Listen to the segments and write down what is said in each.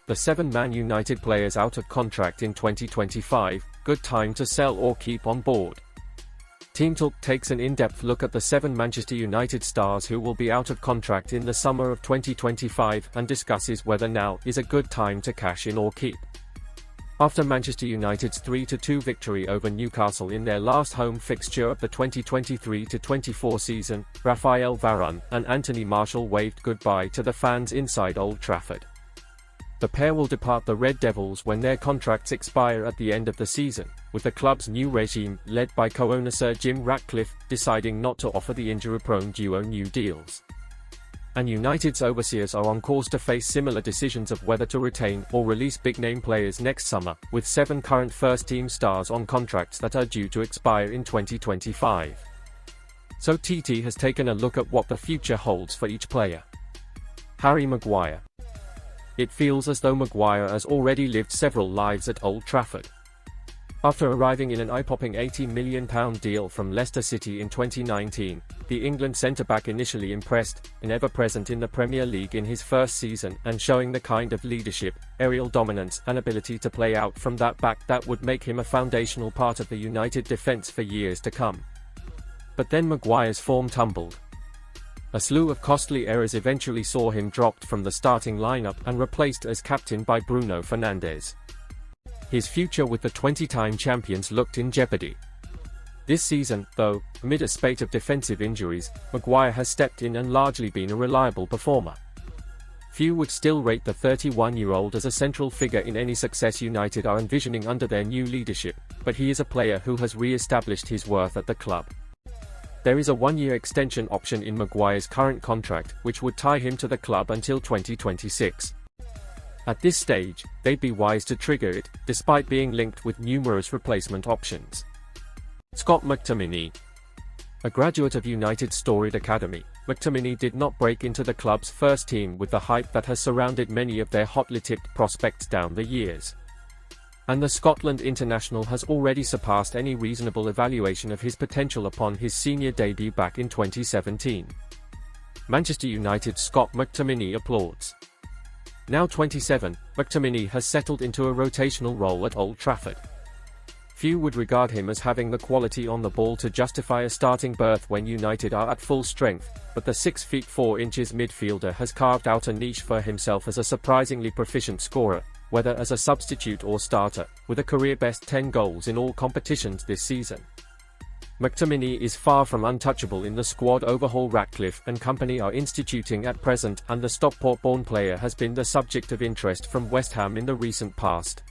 The 7 Man United players out of contract in 2025, good time to sell or keep on board. TEAMtalk takes an in-depth look at the 7 Manchester United stars who will be out of contract in the summer of 2025 and discusses whether now is a good time to cash in or keep. After Manchester United's 3-2 victory over Newcastle in their last home fixture of the 2023-24 season, Raphael, Varane, and Antony waved goodbye to the fans inside Old Trafford. The pair will depart the Red Devils when their contracts expire at the end of the season, with the club's new regime, led by co-owner Sir Jim Ratcliffe, deciding not to offer the injury-prone duo new deals. And United's overseers are on course to face similar decisions of whether to retain or release big-name players next summer, with 7 current first-team stars on contracts that are due to expire in 2025. So TT has taken a look at what the future holds for each player. Harry Maguire. It feels as though Maguire has already lived several lives at Old Trafford. After arriving in an eye-popping £80 million deal from Leicester City in 2019, the England centre-back initially impressed, and ever-present in the Premier League in his first season and showing the kind of leadership, aerial dominance and ability to play out from that back that would make him a foundational part of the United defence for years to come. But then Maguire's form tumbled. A slew of costly errors eventually saw him dropped from the starting lineup and replaced as captain by Bruno Fernandes. His future with the 20-time champions looked in jeopardy. This season, though, amid a spate of defensive injuries, Maguire has stepped in and largely been a reliable performer. Few would still rate the 31-year-old as a central figure in any success United are envisioning under their new leadership, but he is a player who has re-established his worth at the club. There is a 1-year extension option in Maguire's current contract, which would tie him to the club until 2026. At this stage, they'd be wise to trigger it, despite being linked with numerous replacement options. Scott McTominay. A graduate of United's storied academy, McTominay did not break into the club's first team with the hype that has surrounded many of their hotly tipped prospects down the years. And the Scotland international has already surpassed any reasonable evaluation of his potential upon his senior debut back in 2017. Manchester United's Scott McTominay applauds. Now 27, McTominay has settled into a rotational role at Old Trafford. Few would regard him as having the quality on the ball to justify a starting berth when United are at full strength, but the 6'4" midfielder has carved out a niche for himself as a surprisingly proficient scorer, whether as a substitute or starter, with a career-best 10 goals in all competitions this season. McTominay is far from untouchable in the squad overhaul Ratcliffe and company are instituting at present, and the Stockport-born player has been the subject of interest from West Ham in the recent past.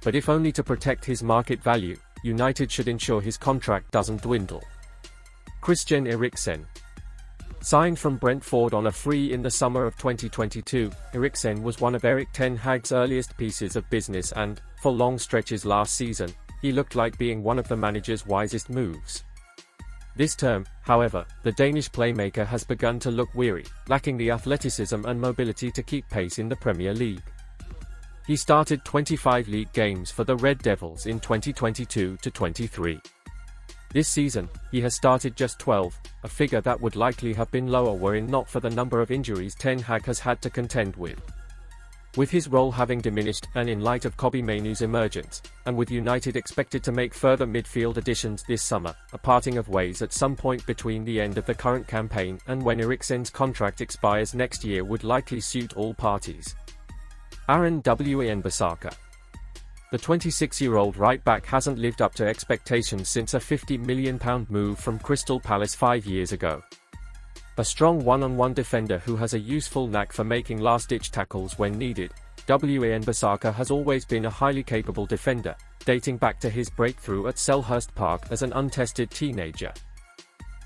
But if only to protect his market value, United should ensure his contract doesn't dwindle. Christian Eriksen. Signed from Brentford on a free in the summer of 2022, Eriksen was one of Erik ten Hag's earliest pieces of business and, for long stretches last season, he looked like being one of the manager's wisest moves. This term, however, the Danish playmaker has begun to look weary, lacking the athleticism and mobility to keep pace in the Premier League. He started 25 league games for the Red Devils in 2022-23. This season, he has started just 12, a figure that would likely have been lower were it not for the number of injuries Ten Hag has had to contend with. With his role having diminished and in light of Kobbie Mainoo's emergence, and with United expected to make further midfield additions this summer, a parting of ways at some point between the end of the current campaign and when Eriksen's contract expires next year would likely suit all parties. Aaron Wan-Bissaka. The 26-year-old right-back hasn't lived up to expectations since a £50 million move from Crystal Palace 5 years ago. A strong one-on-one defender who has a useful knack for making last-ditch tackles when needed, Wan-Bissaka has always been a highly capable defender, dating back to his breakthrough at Selhurst Park as an untested teenager.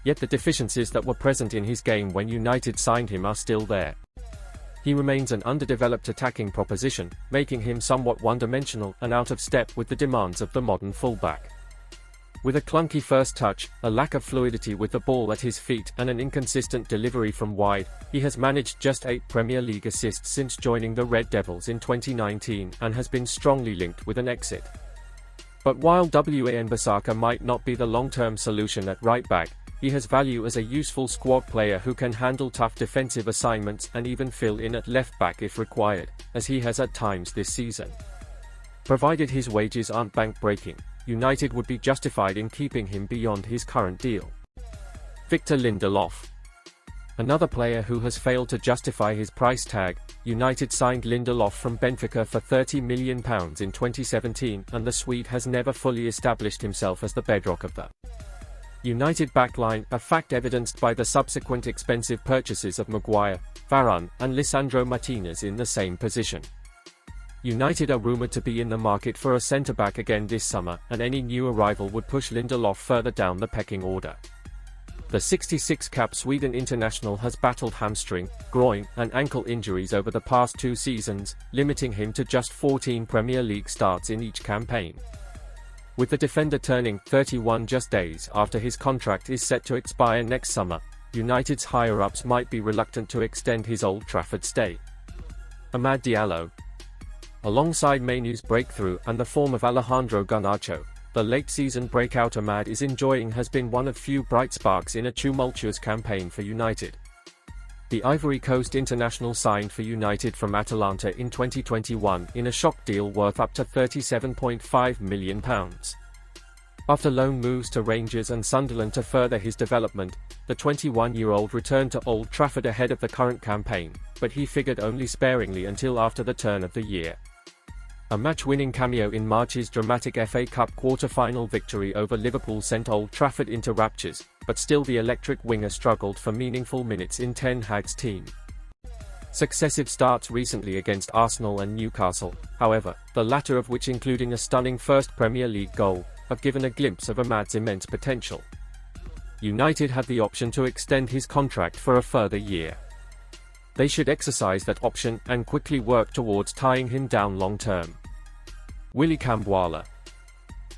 Yet the deficiencies that were present in his game when United signed him are still there. He remains an underdeveloped attacking proposition, making him somewhat one-dimensional and out of step with the demands of the modern fullback. With a clunky first touch, a lack of fluidity with the ball at his feet and an inconsistent delivery from wide, he has managed just 8 Premier League assists since joining the Red Devils in 2019 and has been strongly linked with an exit. But while Wan-Bissaka might not be the long-term solution at right-back, he has value as a useful squad player who can handle tough defensive assignments and even fill in at left-back if required, as he has at times this season. Provided his wages aren't bank-breaking, United would be justified in keeping him beyond his current deal. Victor Lindelof. Another player who has failed to justify his price tag, United signed Lindelof from Benfica for £30 million in 2017, and the Swede has never fully established himself as the bedrock of the United backline, a fact evidenced by the subsequent expensive purchases of Maguire, Varane, and Lisandro Martinez in the same position. United are rumoured to be in the market for a centre-back again this summer, and any new arrival would push Lindelof further down the pecking order. The 66-cap Sweden international has battled hamstring, groin, and ankle injuries over the past 2 seasons, limiting him to just 14 Premier League starts in each campaign. With the defender turning 31 just days after his contract is set to expire next summer, United's higher-ups might be reluctant to extend his Old Trafford stay. Amad Diallo. Alongside Mainu's breakthrough and the form of Alejandro Garnacho, the late-season breakout Amad is enjoying has been one of few bright sparks in a tumultuous campaign for United. The Ivory Coast international signed for United from Atalanta in 2021 in a shock deal worth up to £37.5 million. After loan moves to Rangers and Sunderland to further his development, the 21-year-old returned to Old Trafford ahead of the current campaign, but he figured only sparingly until after the turn of the year. A match-winning cameo in March's dramatic FA Cup quarter-final victory over Liverpool sent Old Trafford into raptures, but still the electric winger struggled for meaningful minutes in Ten Hag's team. Successive starts recently against Arsenal and Newcastle, however, the latter of which including a stunning first Premier League goal, have given a glimpse of Amad's immense potential. United had the option to extend his contract for a further year. They should exercise that option and quickly work towards tying him down long-term. Willy Kambwala.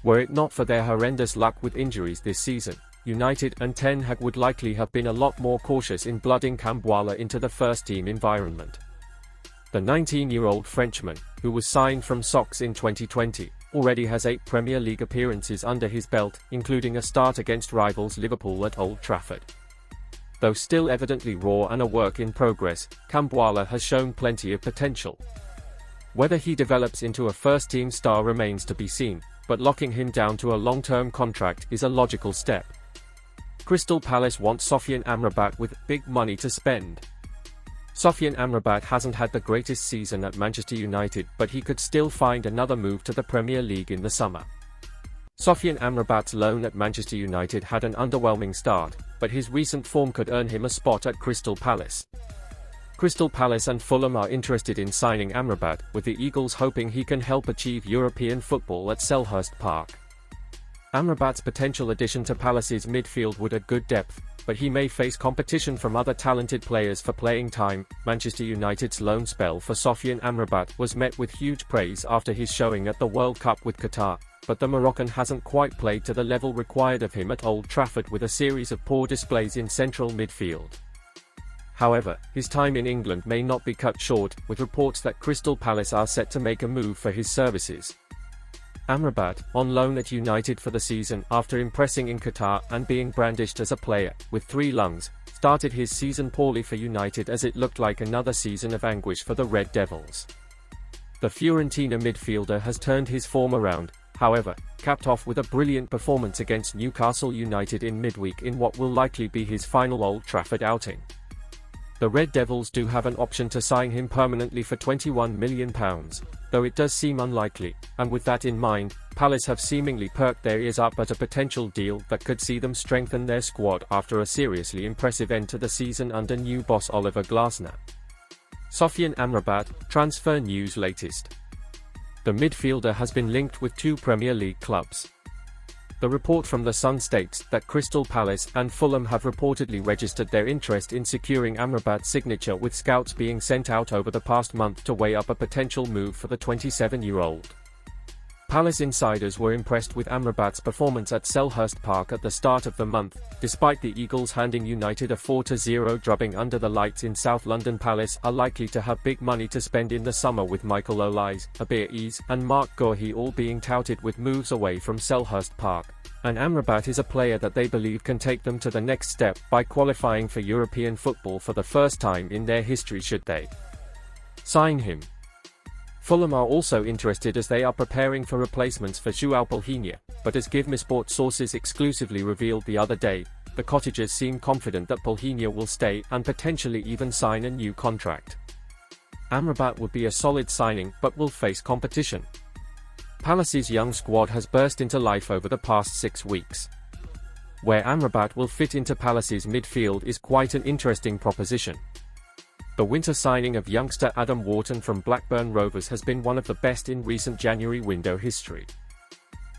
Were it not for their horrendous luck with injuries this season, United and Ten Hag would likely have been a lot more cautious in blooding Kambwala into the first-team environment. The 19-year-old Frenchman, who was signed from Sox in 2020, already has 8 Premier League appearances under his belt, including a start against rivals Liverpool at Old Trafford. Though still evidently raw and a work in progress, Kambwala has shown plenty of potential. Whether he develops into a first-team star remains to be seen, but locking him down to a long-term contract is a logical step. Crystal Palace want Sofyan Amrabat with big money to spend. Sofyan Amrabat hasn't had the greatest season at Manchester United, but he could still find another move to the Premier League in the summer. Sofyan Amrabat's loan at Manchester United had an underwhelming start, but his recent form could earn him a spot at Crystal Palace. Crystal Palace and Fulham are interested in signing Amrabat, with the Eagles hoping he can help achieve European football at Selhurst Park. Amrabat's potential addition to Palace's midfield would add good depth, but he may face competition from other talented players for playing time. Manchester United's loan spell for Sofyan Amrabat was met with huge praise after his showing at the World Cup with Qatar, but the Moroccan hasn't quite played to the level required of him at Old Trafford with a series of poor displays in central midfield. However, his time in England may not be cut short, with reports that Crystal Palace are set to make a move for his services. Amrabat, on loan at United for the season after impressing in Qatar and being brandished as a player with 3 lungs, started his season poorly for United as it looked like another season of anguish for the Red Devils. The Fiorentina midfielder has turned his form around, however, capped off with a brilliant performance against Newcastle United in midweek in what will likely be his final Old Trafford outing. The Red Devils do have an option to sign him permanently for £21 million, though it does seem unlikely, and with that in mind, Palace have seemingly perked their ears up at a potential deal that could see them strengthen their squad after a seriously impressive end to the season under new boss Oliver Glasner. Sofyan Amrabat, transfer news latest. The midfielder has been linked with 2 Premier League clubs. The report from The Sun states that Crystal Palace and Fulham have reportedly registered their interest in securing Amrabat's signature, with scouts being sent out over the past month to weigh up a potential move for the 27-year-old. Palace insiders were impressed with Amrabat's performance at Selhurst Park at the start of the month, despite the Eagles handing United a 4-0 drubbing under the lights in South London. Palace are likely to have big money to spend in the summer, with Michael Olise, Abir and Mark Guehi all being touted with moves away from Selhurst Park. And Amrabat is a player that they believe can take them to the next step by qualifying for European football for the first time in their history should they sign him. Fulham are also interested as they are preparing for replacements for João Palhinha, but as GiveMeSport sources exclusively revealed the other day, the Cottagers seem confident that Palhinha will stay and potentially even sign a new contract. Amrabat would be a solid signing but will face competition. Palace's young squad has burst into life over the past 6 weeks. Where Amrabat will fit into Palace's midfield is quite an interesting proposition. The winter signing of youngster Adam Wharton from Blackburn Rovers has been one of the best in recent January window history.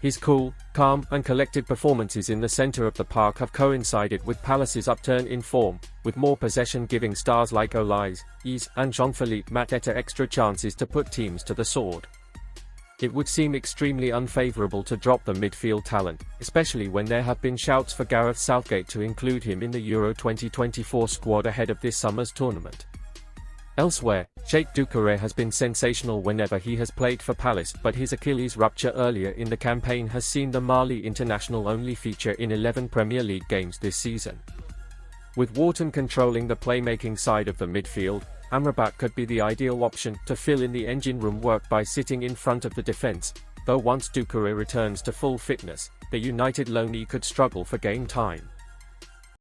His cool, calm and collected performances in the centre of the park have coincided with Palace's upturn in form, with more possession giving stars like Olise and Jean-Philippe Mateta extra chances to put teams to the sword. It would seem extremely unfavourable to drop the midfield talent, especially when there have been shouts for Gareth Southgate to include him in the Euro 2024 squad ahead of this summer's tournament. Elsewhere, Cheikh Doucouré has been sensational whenever he has played for Palace, but his Achilles rupture earlier in the campaign has seen the Mali international only feature in 11 Premier League games this season. With Wharton controlling the playmaking side of the midfield, Amrabat could be the ideal option to fill in the engine room work by sitting in front of the defence, though once Doucouré returns to full fitness, the United loanee could struggle for game time.